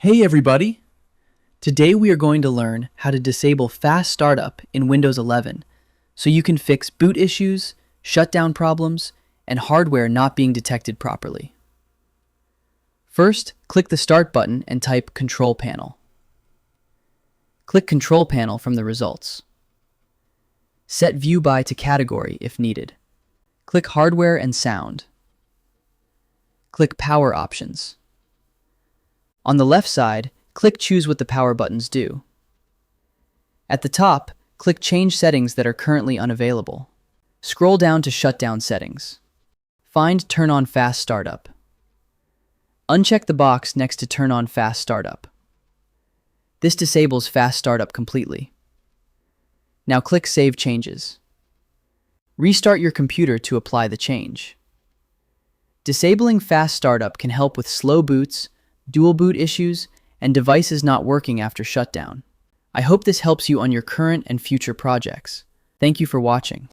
Hey everybody! Today we are going to learn how to disable fast startup in Windows 11 so you can fix boot issues, shutdown problems, and hardware not being detected properly. First, click the Start button and type Control Panel. Click Control Panel from the results. Set View By to Category if needed. Click Hardware and Sound. Click Power Options. On the left side, click Choose what the power buttons do. At the top, click Change settings that are currently unavailable. Scroll down to Shutdown settings. Find Turn on Fast Startup. Uncheck the box next to Turn on Fast Startup. This disables fast startup completely. Now click Save Changes. Restart your computer to apply the change. Disabling fast startup can help with slow boots, dual boot issues, and devices not working after shutdown. I hope this helps you on your current and future projects. Thank you for watching.